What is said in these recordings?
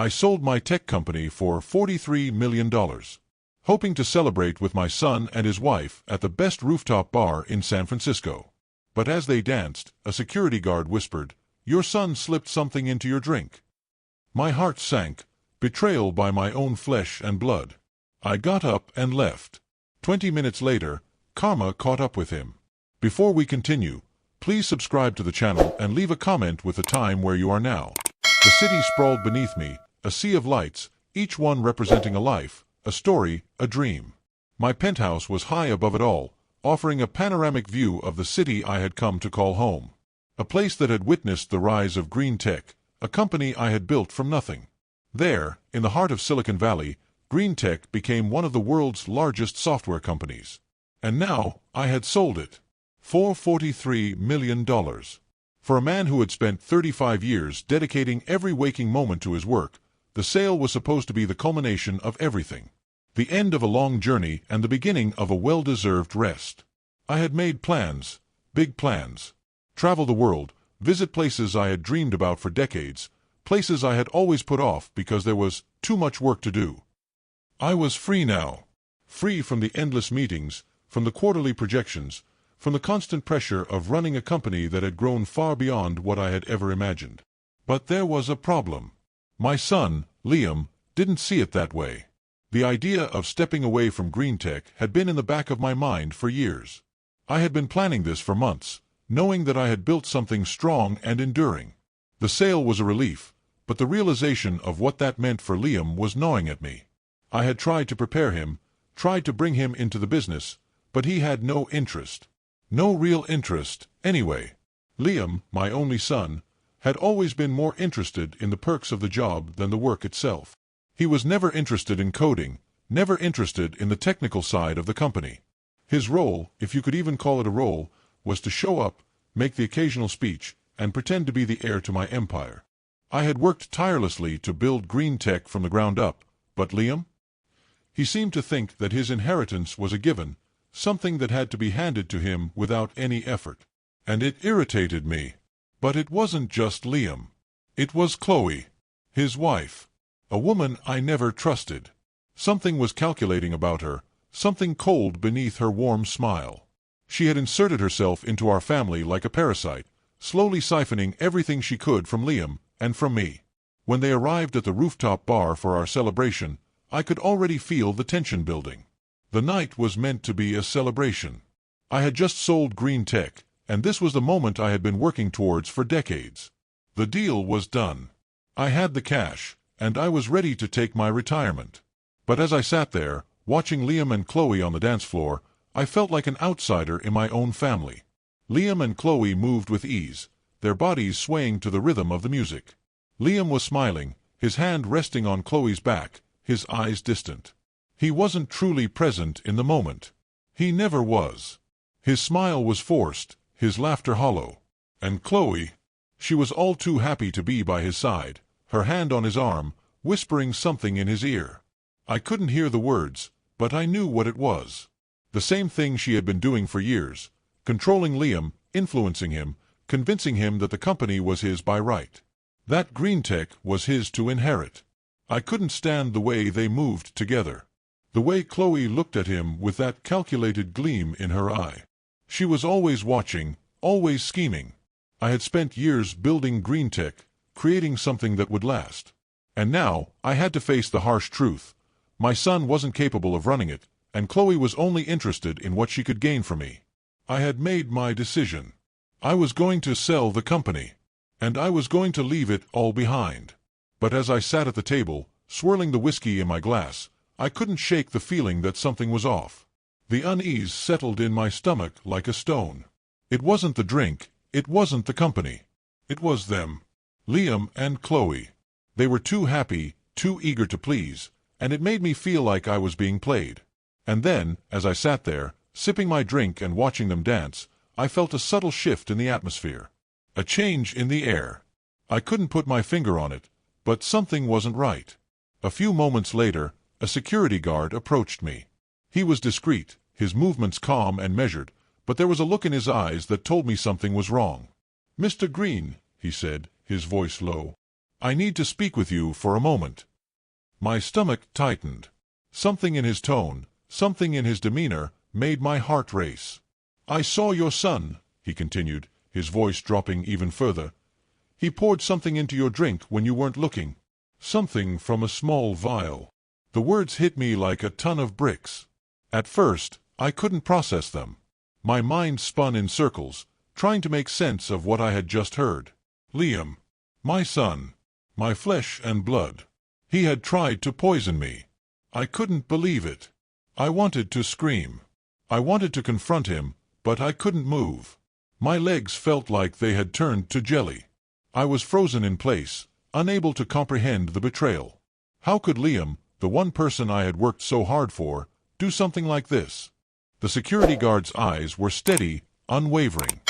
I sold my tech company for $43 million, hoping to celebrate with my son and his wife at the best rooftop bar in San Francisco. But as they danced, a security guard whispered, "Your son slipped something into your drink." My heart sank, betrayal by my own flesh and blood. I got up and left. 20 minutes later, karma caught up with him. Before we continue, please subscribe to the channel and leave a comment with the time where you are now. The city sprawled beneath me, a sea of lights, each one representing a life, a story, a dream. My penthouse was high above it all, offering a panoramic view of the city I had come to call home. A place that had witnessed the rise of green tech, a company I had built from nothing. There, in the heart of Silicon Valley, green tech became one of the world's largest software companies. And now, I had sold it. For $43 million. For a man who had spent 35 years dedicating every waking moment to his work, the sale was supposed to be the culmination of everything. The end of a long journey and the beginning of a well-deserved rest. I had made plans, big plans. Travel the world, visit places I had dreamed about for decades, places I had always put off because there was too much work to do. I was free now. Free from the endless meetings, from the quarterly projections, from the constant pressure of running a company that had grown far beyond what I had ever imagined. But there was a problem. My son, Liam, didn't see it that way. The idea of stepping away from green tech had been in the back of my mind for years. I had been planning this for months, knowing that I had built something strong and enduring. The sale was a relief, but the realization of what that meant for Liam was gnawing at me. I had tried to prepare him, tried to bring him into the business, but he had no interest. No real interest, anyway. Liam, my only son, had always been more interested in the perks of the job than the work itself. He was never interested in coding, never interested in the technical side of the company. His role, if you could even call it a role, was to show up, make the occasional speech, and pretend to be the heir to my empire. I had worked tirelessly to build green tech from the ground up, but Liam? He seemed to think that his inheritance was a given, something that had to be handed to him without any effort. And it irritated me. But it wasn't just Liam. It was Chloe, his wife. A woman I never trusted. Something was calculating about her, something cold beneath her warm smile. She had inserted herself into our family like a parasite, slowly siphoning everything she could from Liam and from me. When they arrived at the rooftop bar for our celebration, I could already feel the tension building. The night was meant to be a celebration. I had just sold green tech, and this was the moment I had been working towards for decades. The deal was done. I had the cash, and I was ready to take my retirement. But as I sat there, watching Liam and Chloe on the dance floor, I felt like an outsider in my own family. Liam and Chloe moved with ease, their bodies swaying to the rhythm of the music. Liam was smiling, his hand resting on Chloe's back, his eyes distant. He wasn't truly present in the moment. He never was. His smile was forced, his laughter hollow. And Chloe, she was all too happy to be by his side, her hand on his arm, whispering something in his ear. I couldn't hear the words, but I knew what it was. The same thing she had been doing for years, controlling Liam, influencing him, convincing him that the company was his by right. That green tech was his to inherit. I couldn't stand the way they moved together. The way Chloe looked at him with that calculated gleam in her eye. She was always watching, always scheming. I had spent years building green tech, creating something that would last. And now, I had to face the harsh truth. My son wasn't capable of running it, and Chloe was only interested in what she could gain from me. I had made my decision. I was going to sell the company. And I was going to leave it all behind. But as I sat at the table, swirling the whiskey in my glass, I couldn't shake the feeling that something was off. The unease settled in my stomach like a stone. It wasn't the drink, it wasn't the company. It was them. Liam and Chloe. They were too happy, too eager to please, and it made me feel like I was being played. And then, as I sat there, sipping my drink and watching them dance, I felt a subtle shift in the atmosphere. A change in the air. I couldn't put my finger on it, but something wasn't right. A few moments later, a security guard approached me. He was discreet, his movements calm and measured, but there was a look in his eyes that told me something was wrong. "Mr. Green," he said, his voice low. I need to speak with you for a moment." My stomach tightened. Something in his tone, something in his demeanor, made my heart race. "I saw your son," he continued, his voice dropping even further. "He poured something into your drink when you weren't looking. Something from a small vial." The words hit me like a ton of bricks. At first, I couldn't process them. My mind spun in circles, trying to make sense of what I had just heard. Liam, my son, my flesh and blood. He had tried to poison me. I couldn't believe it. I wanted to scream. I wanted to confront him, but I couldn't move. My legs felt like they had turned to jelly. I was frozen in place, unable to comprehend the betrayal. How could Liam, the one person I had worked so hard for, do something like this? The security guard's eyes were steady, unwavering.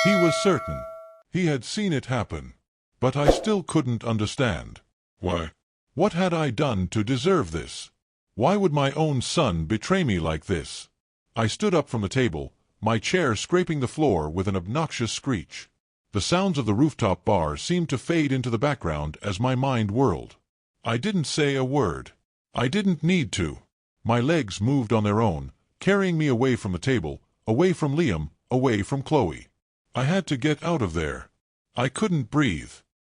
He was certain. He had seen it happen. But I still couldn't understand. Why? What had I done to deserve this? Why would my own son betray me like this? I stood up from the table, my chair scraping the floor with an obnoxious screech. The sounds of the rooftop bar seemed to fade into the background as my mind whirled. I didn't say a word. I didn't need to. My legs moved on their own, carrying me away from the table, away from Liam, away from Chloe. I had to get out of there. I couldn't breathe.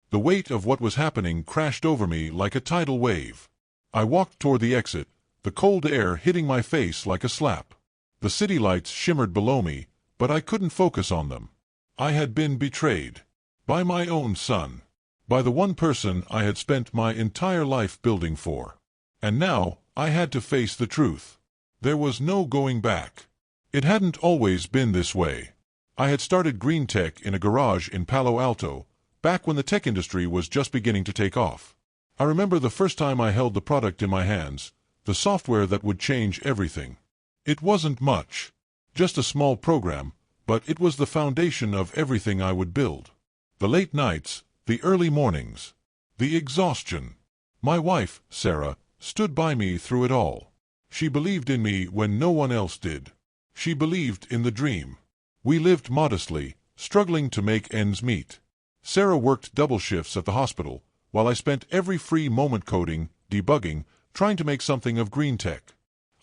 The weight of what was happening crashed over me like a tidal wave. I walked toward the exit, the cold air hitting my face like a slap. The city lights shimmered below me, but I couldn't focus on them. I had been betrayed. By my own son. By the one person I had spent my entire life building for. And now, I had to face the truth. There was no going back. It hadn't always been this way. I had started green tech in a garage in Palo Alto, back when the tech industry was just beginning to take off. I remember the first time I held the product in my hands, the software that would change everything. It wasn't much. Just a small program, but it was the foundation of everything I would build. The late nights, the early mornings, the exhaustion. My wife, Sarah, stood by me through it all. She believed in me when no one else did. She believed in the dream. We lived modestly, struggling to make ends meet. Sarah worked double shifts at the hospital, while I spent every free moment coding, debugging, trying to make something of green tech.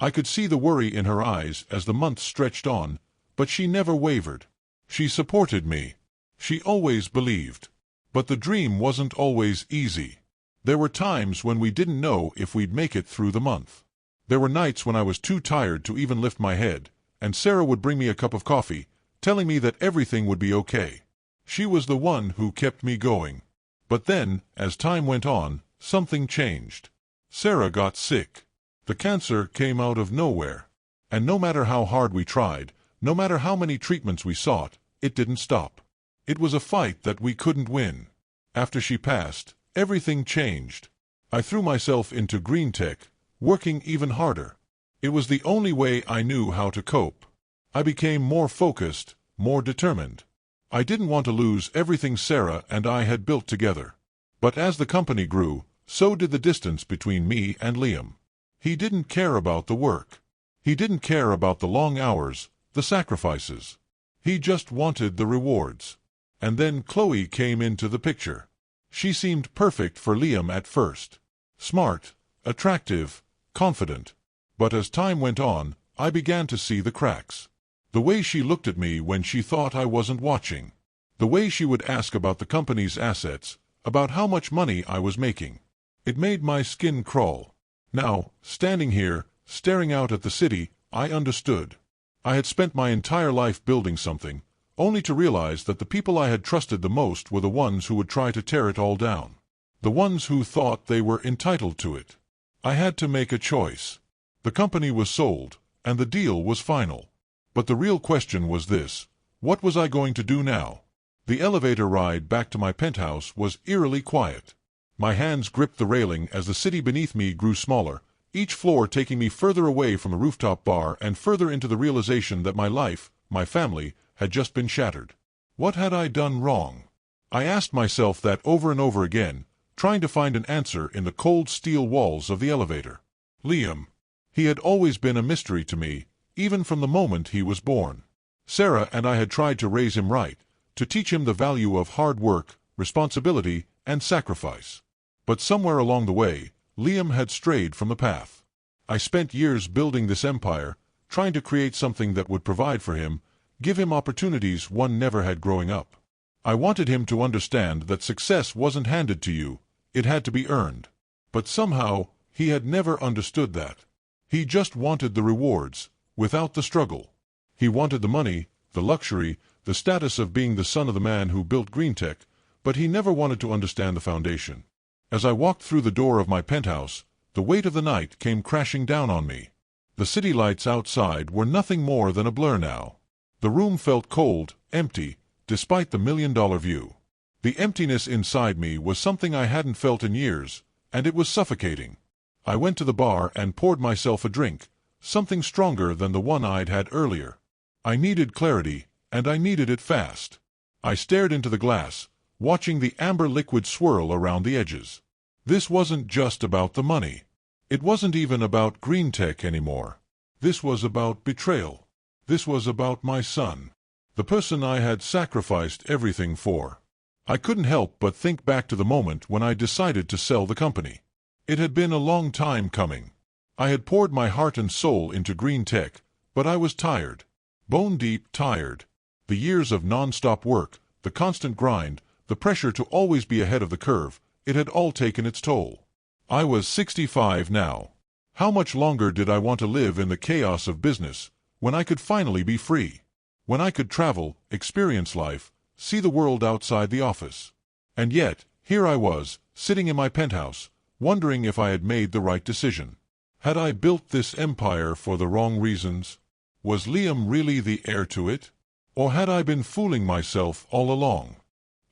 I could see the worry in her eyes as the months stretched on, but she never wavered. She supported me. She always believed. But the dream wasn't always easy. There were times when we didn't know if we'd make it through the month. There were nights when I was too tired to even lift my head, and Sarah would bring me a cup of coffee, telling me that everything would be okay. She was the one who kept me going. But then, as time went on, something changed. Sarah got sick. The cancer came out of nowhere. And no matter how hard we tried, no matter how many treatments we sought, it didn't stop. It was a fight that we couldn't win. After she passed, everything changed. I threw myself into green tech, working even harder. It was the only way I knew how to cope. I became more focused, more determined. I didn't want to lose everything Sarah and I had built together. But as the company grew, so did the distance between me and Liam. He didn't care about the work. He didn't care about the long hours, the sacrifices. He just wanted the rewards. And then Chloe came into the picture. She seemed perfect for Liam at first. Smart, attractive, confident. But as time went on, I began to see the cracks. The way she looked at me when she thought I wasn't watching. The way she would ask about the company's assets, about how much money I was making. It made my skin crawl. Now, standing here, staring out at the city, I understood. I had spent my entire life building something, only to realize that the people I had trusted the most were the ones who would try to tear it all down. The ones who thought they were entitled to it. I had to make a choice. The company was sold, and the deal was final. But the real question was this: what was I going to do now? The elevator ride back to my penthouse was eerily quiet. My hands gripped the railing as the city beneath me grew smaller, each floor taking me further away from the rooftop bar and further into the realization that my life, my family, had just been shattered. What had I done wrong? I asked myself that over and over again, trying to find an answer in the cold steel walls of the elevator. Liam. He had always been a mystery to me, even from the moment he was born. Sarah and I had tried to raise him right, to teach him the value of hard work, responsibility, and sacrifice. But somewhere along the way, Liam had strayed from the path. I spent years building this empire, trying to create something that would provide for him, give him opportunities one never had growing up. I wanted him to understand that success wasn't handed to you, it had to be earned. But somehow, he had never understood that. He just wanted the rewards, without the struggle. He wanted the money, the luxury, the status of being the son of the man who built GreenTech, but he never wanted to understand the foundation. As I walked through the door of my penthouse, the weight of the night came crashing down on me. The city lights outside were nothing more than a blur now. The room felt cold, empty, despite the million-dollar view. The emptiness inside me was something I hadn't felt in years, and it was suffocating. I went to the bar and poured myself a drink, something stronger than the one I'd had earlier. I needed clarity, and I needed it fast. I stared into the glass, watching the amber liquid swirl around the edges. This wasn't just about the money. It wasn't even about GreenTech anymore. This was about betrayal. This was about my son, the person I had sacrificed everything for. I couldn't help but think back to the moment when I decided to sell the company. It had been a long time coming. I had poured my heart and soul into GreenTech, but I was tired. Bone-deep tired. The years of non-stop work, the constant grind, the pressure to always be ahead of the curve, it had all taken its toll. I was 65 now. How much longer did I want to live in the chaos of business, when I could finally be free? When I could travel, experience life, see the world outside the office? And yet, here I was, sitting in my penthouse, wondering if I had made the right decision. Had I built this empire for the wrong reasons? Was Liam really the heir to it? Or had I been fooling myself all along?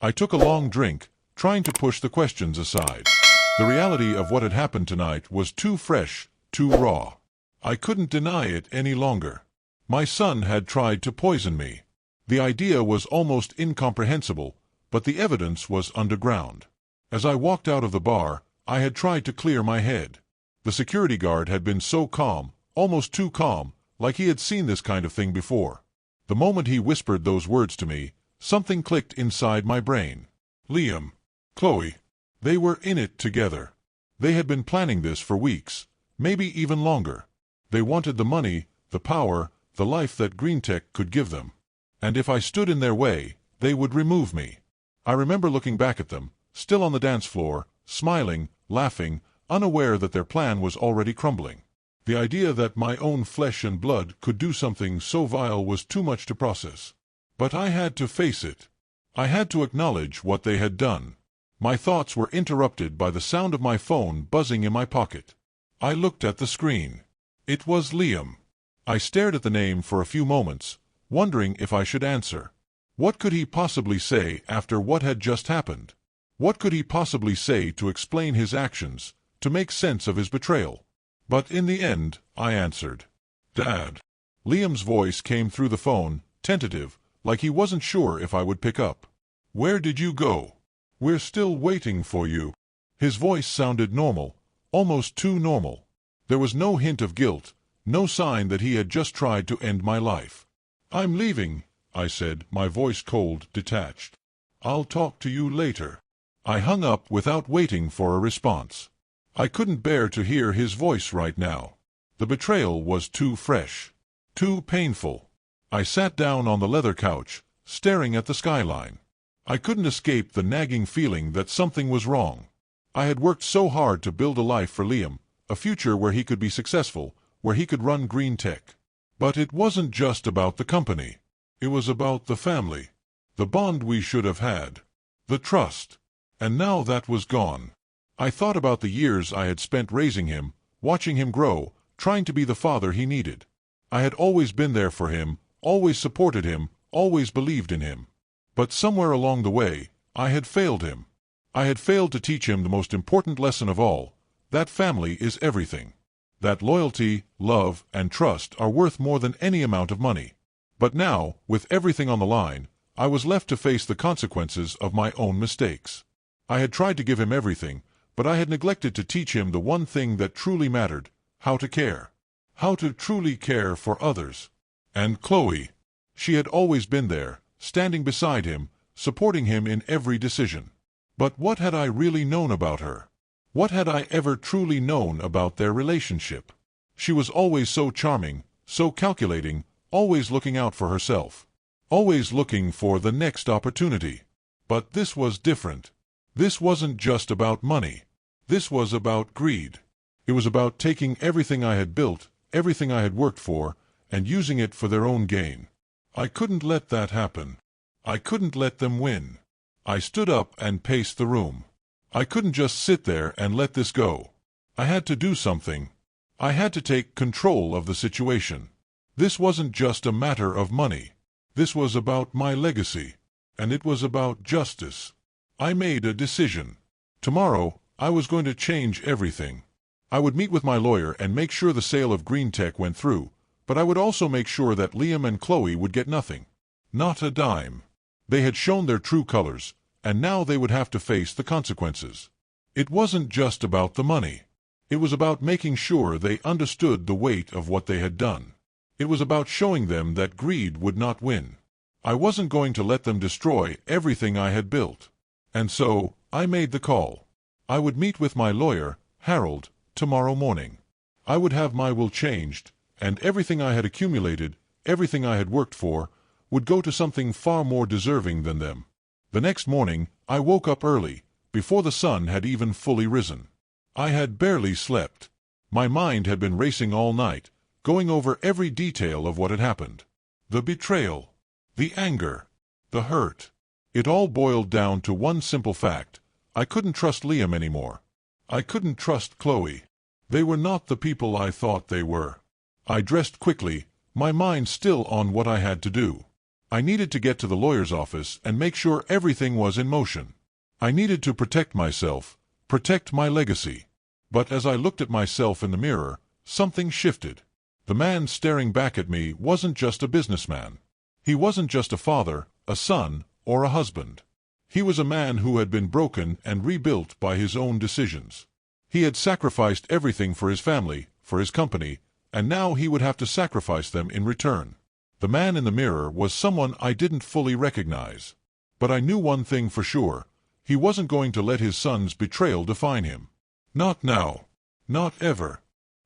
I took a long drink, trying to push the questions aside. The reality of what had happened tonight was too fresh, too raw. I couldn't deny it any longer. My son had tried to poison me. The idea was almost incomprehensible, but the evidence was underground. As I walked out of the bar, I had tried to clear my head. The security guard had been so calm, almost too calm, like he had seen this kind of thing before. The moment he whispered those words to me, something clicked inside my brain. Liam, Chloe, they were in it together. They had been planning this for weeks, maybe even longer. They wanted the money, the power, the life that GreenTech could give them. And if I stood in their way, they would remove me. I remember looking back at them, still on the dance floor, smiling, laughing, unaware that their plan was already crumbling. The idea that my own flesh and blood could do something so vile was too much to process. But I had to face it. I had to acknowledge what they had done. My thoughts were interrupted by the sound of my phone buzzing in my pocket. I looked at the screen. It was Liam. I stared at the name for a few moments, wondering if I should answer. What could he possibly say after what had just happened? What could he possibly say to explain his actions, to make sense of his betrayal? But in the end, I answered. Dad. Liam's voice came through the phone, tentative, like he wasn't sure if I would pick up. Where did you go? We're still waiting for you. His voice sounded normal, almost too normal. There was no hint of guilt, no sign that he had just tried to end my life. I'm leaving, I said, my voice cold, detached. I'll talk to you later. I hung up without waiting for a response. I couldn't bear to hear his voice right now. The betrayal was too fresh, too painful. I sat down on the leather couch, staring at the skyline. I couldn't escape the nagging feeling that something was wrong. I had worked so hard to build a life for Liam, a future where he could be successful, where he could run GreenTech. But it wasn't just about the company. It was about the family, the bond we should have had, the trust. And now that was gone. I thought about the years I had spent raising him, watching him grow, trying to be the father he needed. I had always been there for him, always supported him, always believed in him. But somewhere along the way, I had failed him. I had failed to teach him the most important lesson of all, that family is everything. That loyalty, love, and trust are worth more than any amount of money. But now, with everything on the line, I was left to face the consequences of my own mistakes. I had tried to give him everything, but I had neglected to teach him the one thing that truly mattered, how to care. How to truly care for others. And Chloe. She had always been there, standing beside him, supporting him in every decision. But what had I really known about her? What had I ever truly known about their relationship? She was always so charming, so calculating, always looking out for herself, always looking for the next opportunity. But this was different. This wasn't just about money. This was about greed. It was about taking everything I had built, everything I had worked for, and using it for their own gain. I couldn't let that happen. I couldn't let them win. I stood up and paced the room. I couldn't just sit there and let this go. I had to do something. I had to take control of the situation. This wasn't just a matter of money. This was about my legacy. And it was about justice. I made a decision. Tomorrow, I was going to change everything. I would meet with my lawyer and make sure the sale of Green Tech went through, but I would also make sure that Liam and Chloe would get nothing. Not a dime. They had shown their true colors, and now they would have to face the consequences. It wasn't just about the money. It was about making sure they understood the weight of what they had done. It was about showing them that greed would not win. I wasn't going to let them destroy everything I had built. And so, I made the call. I would meet with my lawyer, Harold, tomorrow morning. I would have my will changed, and everything I had accumulated, everything I had worked for, would go to something far more deserving than them. The next morning, I woke up early, before the sun had even fully risen. I had barely slept. My mind had been racing all night, going over every detail of what had happened. The betrayal, the anger, the hurt. It all boiled down to one simple fact. I couldn't trust Liam anymore. I couldn't trust Chloe. They were not the people I thought they were. I dressed quickly, my mind still on what I had to do. I needed to get to the lawyer's office and make sure everything was in motion. I needed to protect myself, protect my legacy. But as I looked at myself in the mirror, something shifted. The man staring back at me wasn't just a businessman. He wasn't just a father, a son, or a husband. He was a man who had been broken and rebuilt by his own decisions. He had sacrificed everything for his family, for his company, and now he would have to sacrifice them in return. The man in the mirror was someone I didn't fully recognize. But I knew one thing for sure. He wasn't going to let his son's betrayal define him. Not now. Not ever.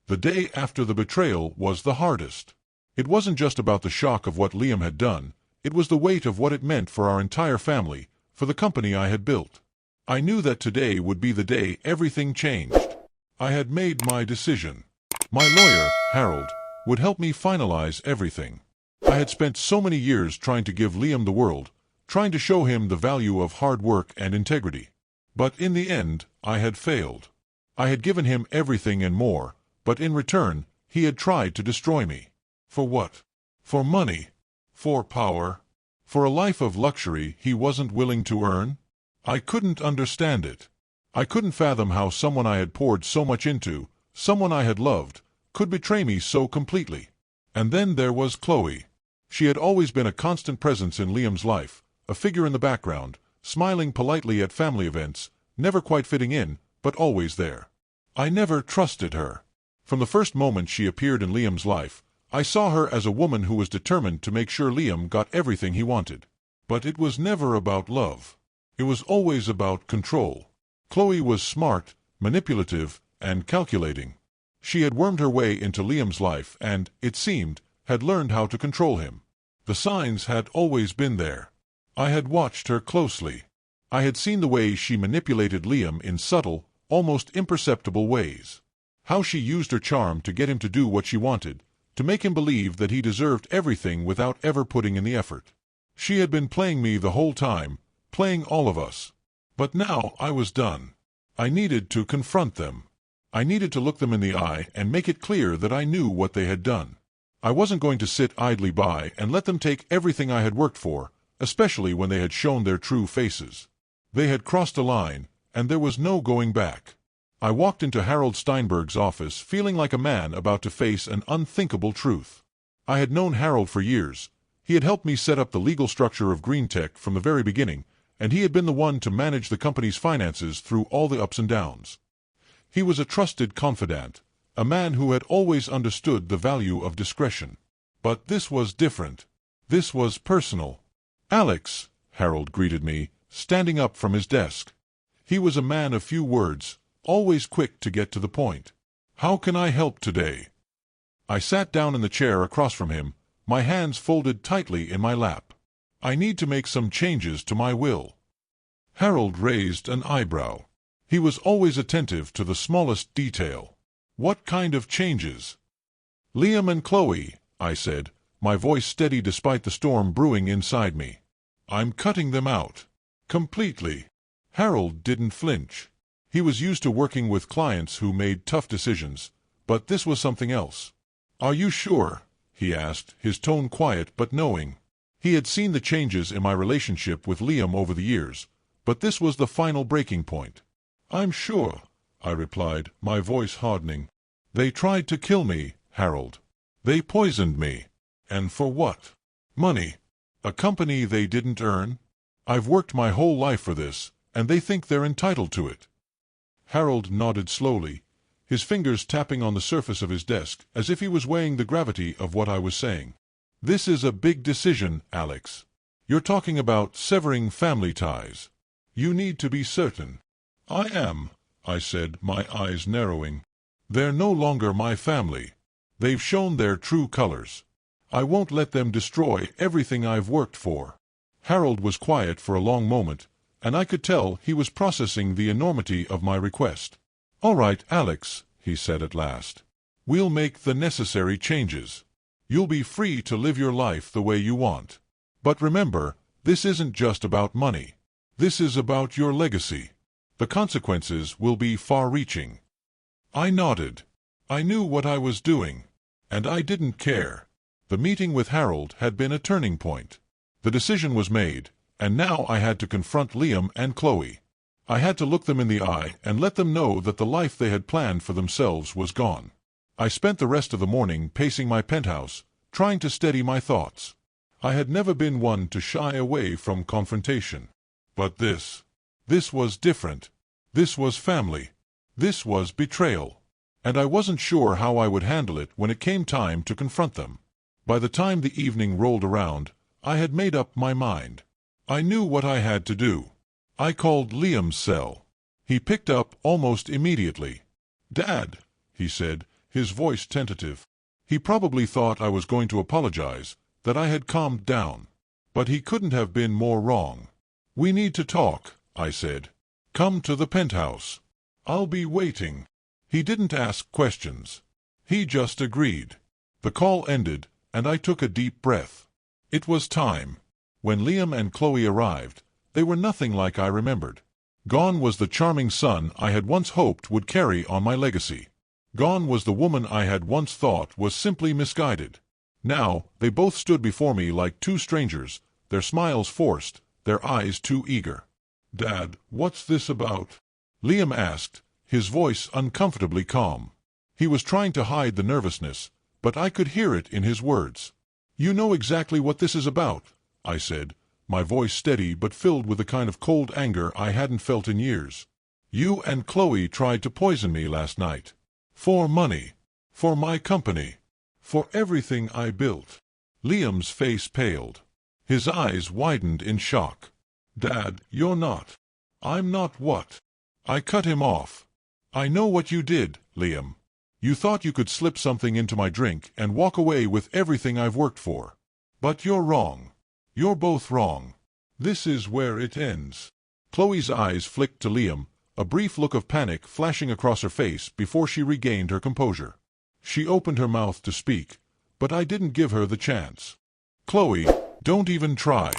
The day after the betrayal was the hardest. It wasn't just about the shock of what Liam had done. It was the weight of what it meant for our entire family, for the company I had built. I knew that today would be the day everything changed. I had made my decision. My lawyer, Harold, would help me finalize everything. I had spent so many years trying to give Liam the world, trying to show him the value of hard work and integrity. But in the end, I had failed. I had given him everything and more, but in return, he had tried to destroy me. For what? For money? For power? For a life of luxury he wasn't willing to earn? I couldn't understand it. I couldn't fathom how someone I had poured so much into, someone I had loved, could betray me so completely. And then there was Chloe. She had always been a constant presence in Liam's life, a figure in the background, smiling politely at family events, never quite fitting in, but always there. I never trusted her. From the first moment she appeared in Liam's life, I saw her as a woman who was determined to make sure Liam got everything he wanted. But it was never about love. It was always about control. Chloe was smart, manipulative, and calculating. She had wormed her way into Liam's life and, it seemed, had learned how to control him. The signs had always been there. I had watched her closely. I had seen the way she manipulated Liam in subtle, almost imperceptible ways. How she used her charm to get him to do what she wanted, to make him believe that he deserved everything without ever putting in the effort. She had been playing me the whole time, playing all of us. But now I was done. I needed to confront them. I needed to look them in the eye and make it clear that I knew what they had done. I wasn't going to sit idly by and let them take everything I had worked for, especially when they had shown their true faces. They had crossed a line, and there was no going back. I walked into Harold Steinberg's office feeling like a man about to face an unthinkable truth. I had known Harold for years. He had helped me set up the legal structure of Green Tech from the very beginning, and he had been the one to manage the company's finances through all the ups and downs. He was a trusted confidant, a man who had always understood the value of discretion. But this was different. This was personal. "Alex," Harold greeted me, standing up from his desk. He was a man of few words, always quick to get to the point. "How can I help today?" I sat down in the chair across from him, my hands folded tightly in my lap. "I need to make some changes to my will." Harold raised an eyebrow. He was always attentive to the smallest detail. "What kind of changes?" "Liam and Chloe," I said, my voice steady despite the storm brewing inside me. "I'm cutting them out. Completely." Harold didn't flinch. He was used to working with clients who made tough decisions, but this was something else. "Are you sure?" he asked, his tone quiet but knowing. He had seen the changes in my relationship with Liam over the years, but this was the final breaking point. "I'm sure," I replied, my voice hardening. "They tried to kill me, Harold. They poisoned me. And for what? Money. A company they didn't earn? I've worked my whole life for this, and they think they're entitled to it." Harold nodded slowly, his fingers tapping on the surface of his desk as if he was weighing the gravity of what I was saying. "This is a big decision, Alex. You're talking about severing family ties. You need to be certain." "I am," I said, my eyes narrowing. "They're no longer my family. They've shown their true colors. I won't let them destroy everything I've worked for." Harold was quiet for a long moment, and I could tell he was processing the enormity of my request. "All right, Alex," he said at last. "We'll make the necessary changes. You'll be free to live your life the way you want. But remember, this isn't just about money. This is about your legacy. The consequences will be far-reaching." I nodded. I knew what I was doing. And I didn't care. The meeting with Harold had been a turning point. The decision was made, and now I had to confront Liam and Chloe. I had to look them in the eye and let them know that the life they had planned for themselves was gone. I spent the rest of the morning pacing my penthouse, trying to steady my thoughts. I had never been one to shy away from confrontation. But this was different. This was family. This was betrayal. And I wasn't sure how I would handle it when it came time to confront them. By the time the evening rolled around, I had made up my mind. I knew what I had to do. I called Liam's cell. He picked up almost immediately. "Dad," he said, his voice tentative. He probably thought I was going to apologize, that I had calmed down. But he couldn't have been more wrong. "We need to talk," I said. "Come to the penthouse. I'll be waiting." He didn't ask questions. He just agreed. The call ended, and I took a deep breath. It was time. When Liam and Chloe arrived, they were nothing like I remembered. Gone was the charming son I had once hoped would carry on my legacy. Gone was the woman I had once thought was simply misguided. Now, they both stood before me like two strangers, their smiles forced, their eyes too eager. "Dad, what's this about?" Liam asked, his voice uncomfortably calm. He was trying to hide the nervousness, but I could hear it in his words. "You know exactly what this is about," I said, my voice steady but filled with the kind of cold anger I hadn't felt in years. "You and Chloe tried to poison me last night. For money. For my company. For everything I built." Liam's face paled. His eyes widened in shock. "Dad, you're not." "I'm not what?" I cut him off. "I know what you did, Liam. You thought you could slip something into my drink and walk away with everything I've worked for. But you're wrong. You're both wrong. This is where it ends." Chloe's eyes flicked to Liam, a brief look of panic flashing across her face before she regained her composure. She opened her mouth to speak, but I didn't give her the chance. "Chloe, don't even try.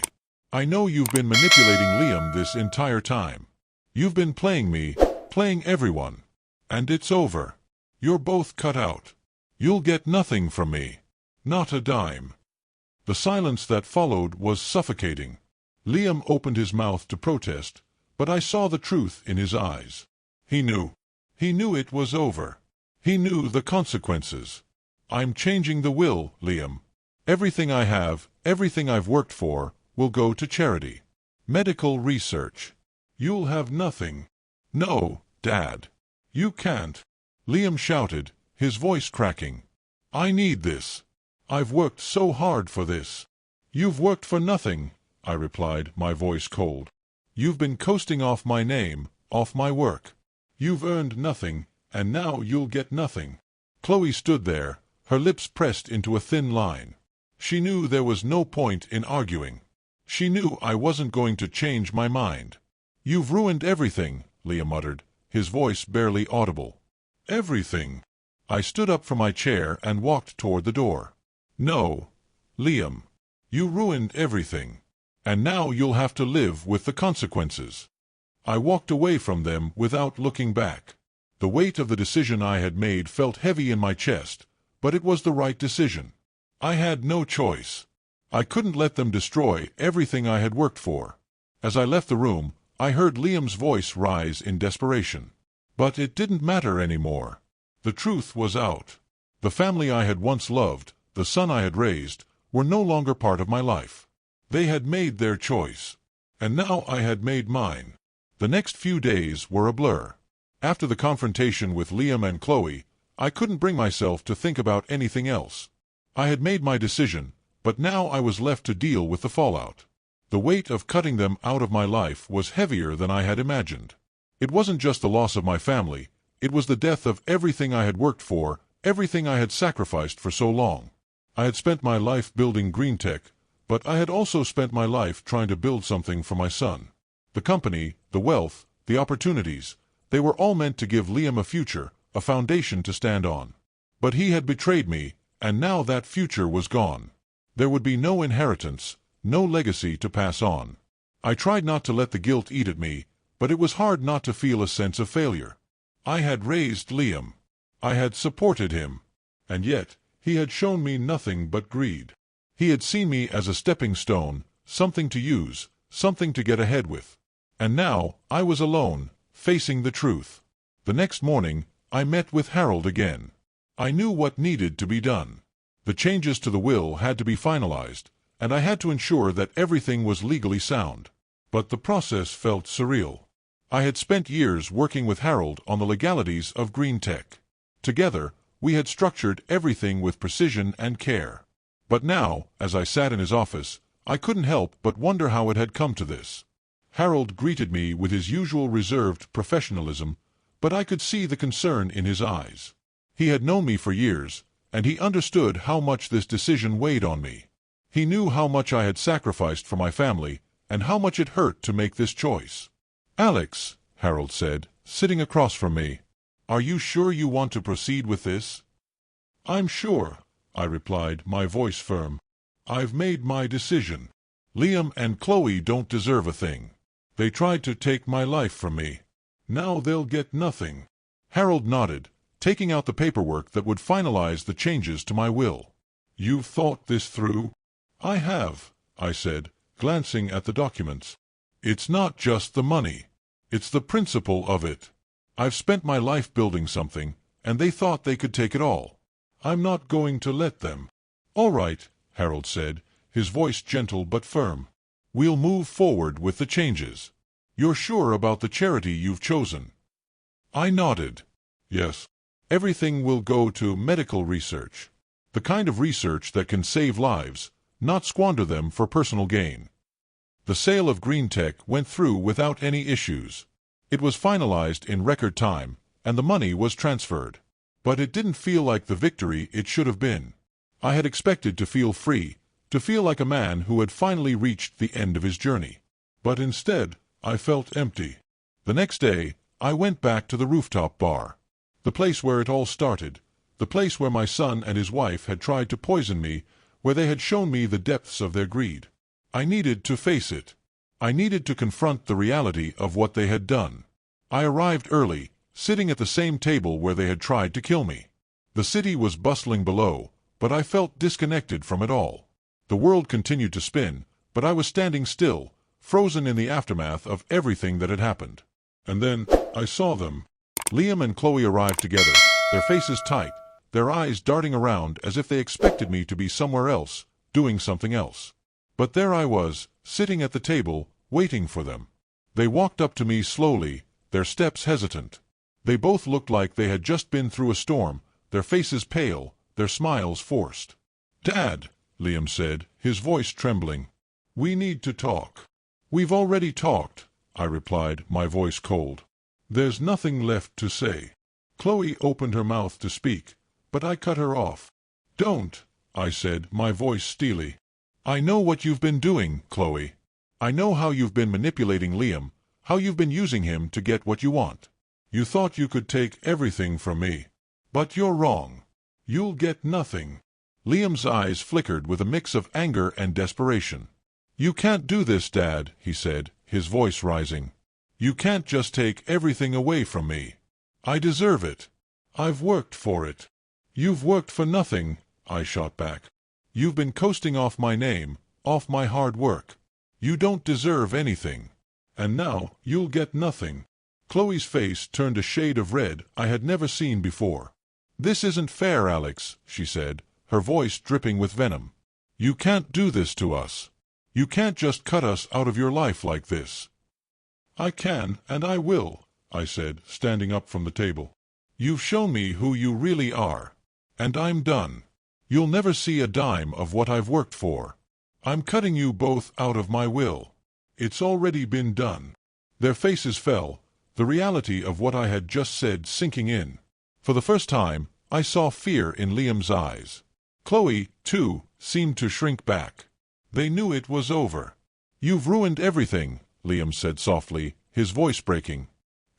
I know you've been manipulating Liam this entire time. You've been playing me, playing everyone. And it's over. You're both cut out. You'll get nothing from me. Not a dime." The silence that followed was suffocating. Liam opened his mouth to protest, but I saw the truth in his eyes. He knew. He knew it was over. He knew the consequences. "I'm changing the will, Liam. Everything I have, everything I've worked for, will go to charity. Medical research. You'll have nothing." "No, Dad. You can't," Liam shouted, his voice cracking. "I need this. I've worked so hard for this." "You've worked for nothing," I replied, my voice cold. "You've been coasting off my name, off my work. You've earned nothing, and now you'll get nothing." Chloe stood there, her lips pressed into a thin line. She knew there was no point in arguing. She knew I wasn't going to change my mind. "You've ruined everything," Liam muttered, his voice barely audible. "Everything?" I stood up from my chair and walked toward the door. "No, Liam. You ruined everything. And now you'll have to live with the consequences." I walked away from them without looking back. The weight of the decision I had made felt heavy in my chest, but it was the right decision. I had no choice. I couldn't let them destroy everything I had worked for. As I left the room, I heard Liam's voice rise in desperation. But it didn't matter anymore. The truth was out. The family I had once loved, the son I had raised, were no longer part of my life. They had made their choice. And now I had made mine. The next few days were a blur. After the confrontation with Liam and Chloe, I couldn't bring myself to think about anything else. I had made my decision, but now I was left to deal with the fallout. The weight of cutting them out of my life was heavier than I had imagined. It wasn't just the loss of my family, it was the death of everything I had worked for, everything I had sacrificed for so long. I had spent my life building green tech, but I had also spent my life trying to build something for my son. The company, the wealth, the opportunities, they were all meant to give Liam a future, a foundation to stand on. But he had betrayed me, and now that future was gone. There would be no inheritance, no legacy to pass on. I tried not to let the guilt eat at me, but it was hard not to feel a sense of failure. I had raised Liam. I had supported him. And yet, he had shown me nothing but greed. He had seen me as a stepping stone, something to use, something to get ahead with. And now, I was alone, facing the truth. The next morning, I met with Harold again. I knew what needed to be done. The changes to the will had to be finalized, and I had to ensure that everything was legally sound. But the process felt surreal. I had spent years working with Harold on the legalities of green tech. Together, we had structured everything with precision and care. But now, as I sat in his office, I couldn't help but wonder how it had come to this. Harold greeted me with his usual reserved professionalism, but I could see the concern in his eyes. He had known me for years, and he understood how much this decision weighed on me. He knew how much I had sacrificed for my family, and how much it hurt to make this choice. "Alex," Harold said, sitting across from me, "are you sure you want to proceed with this?" "I'm sure," I replied, my voice firm. "I've made my decision. Liam and Chloe don't deserve a thing. They tried to take my life from me. Now they'll get nothing." Harold nodded, taking out the paperwork that would finalize the changes to my will. "You've thought this through?" "I have," I said, glancing at the documents. "It's not just the money. It's the principle of it. I've spent my life building something, and they thought they could take it all. I'm not going to let them." "All right," Harold said, his voice gentle but firm. "We'll move forward with the changes. You're sure about the charity you've chosen?" I nodded. "Yes. Everything will go to medical research. The kind of research that can save lives, not squander them for personal gain." The sale of green tech went through without any issues. It was finalized in record time, and the money was transferred. But it didn't feel like the victory it should have been. I had expected to feel free, to feel like a man who had finally reached the end of his journey. But instead, I felt empty. The next day, I went back to the rooftop bar. The place where it all started, the place where my son and his wife had tried to poison me, where they had shown me the depths of their greed. I needed to face it. I needed to confront the reality of what they had done. I arrived early, sitting at the same table where they had tried to kill me. The city was bustling below, but I felt disconnected from it all. The world continued to spin, but I was standing still, frozen in the aftermath of everything that had happened. And then, I saw them. Liam and Chloe arrived together, their faces tight, their eyes darting around as if they expected me to be somewhere else, doing something else. But there I was, sitting at the table, waiting for them. They walked up to me slowly, their steps hesitant. They both looked like they had just been through a storm, their faces pale, their smiles forced. "Dad," Liam said, his voice trembling. "We need to talk." "We've already talked," I replied, my voice cold. There's nothing left to say. Chloe opened her mouth to speak, but I cut her off. Don't, I said, my voice steely. I know what you've been doing, Chloe. I know how you've been manipulating Liam, how you've been using him to get what you want. You thought you could take everything from me. But you're wrong. You'll get nothing. Liam's eyes flickered with a mix of anger and desperation. You can't do this, Dad, he said, his voice rising. You can't just take everything away from me. I deserve it. I've worked for it. You've worked for nothing, I shot back. You've been coasting off my name, off my hard work. You don't deserve anything. And now you'll get nothing. Chloe's face turned a shade of red I had never seen before. This isn't fair, Alex, she said, her voice dripping with venom. You can't do this to us. You can't just cut us out of your life like this. I can, and I will, I said, standing up from the table. You've shown me who you really are. And I'm done. You'll never see a dime of what I've worked for. I'm cutting you both out of my will. It's already been done. Their faces fell, the reality of what I had just said sinking in. For the first time, I saw fear in Liam's eyes. Chloe, too, seemed to shrink back. They knew it was over. You've ruined everything, Liam said softly, his voice breaking.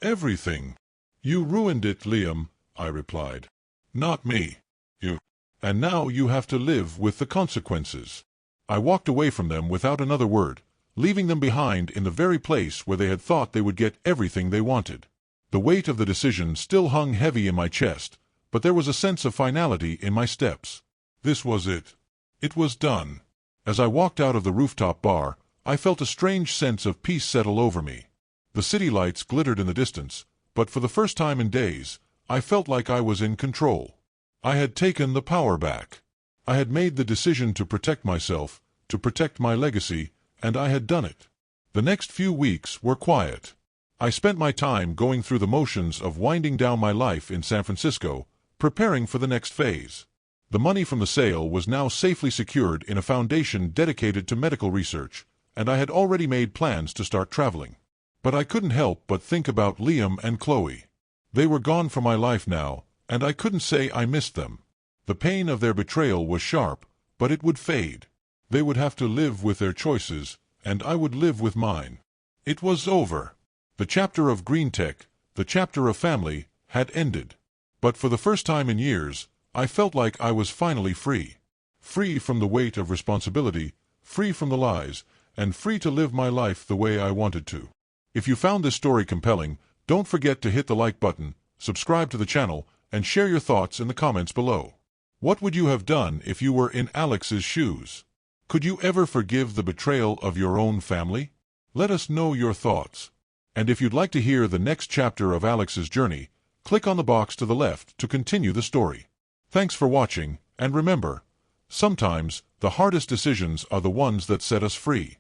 Everything. You ruined it, Liam, I replied. Not me. You. And now you have to live with the consequences. I walked away from them without another word, leaving them behind in the very place where they had thought they would get everything they wanted. The weight of the decision still hung heavy in my chest, but there was a sense of finality in my steps. This was it. It was done. As I walked out of the rooftop bar, I felt a strange sense of peace settle over me. The city lights glittered in the distance, but for the first time in days, I felt like I was in control. I had taken the power back. I had made the decision to protect myself, to protect my legacy, and I had done it. The next few weeks were quiet. I spent my time going through the motions of winding down my life in San Francisco, preparing for the next phase. The money from the sale was now safely secured in a foundation dedicated to medical research, and I had already made plans to start traveling. But I couldn't help but think about Liam and Chloe. They were gone from my life now, and I couldn't say I missed them. The pain of their betrayal was sharp, but it would fade. They would have to live with their choices, and I would live with mine. It was over. The chapter of Green Tech, the chapter of family, had ended. But for the first time in years, I felt like I was finally free. Free from the weight of responsibility, free from the lies, and free to live my life the way I wanted to. If you found this story compelling, don't forget to hit the like button, subscribe to the channel, and share your thoughts in the comments below. What would you have done if you were in Alex's shoes? Could you ever forgive the betrayal of your own family? Let us know your thoughts. And if you'd like to hear the next chapter of Alex's journey, click on the box to the left to continue the story. Thanks for watching, and remember, sometimes the hardest decisions are the ones that set us free.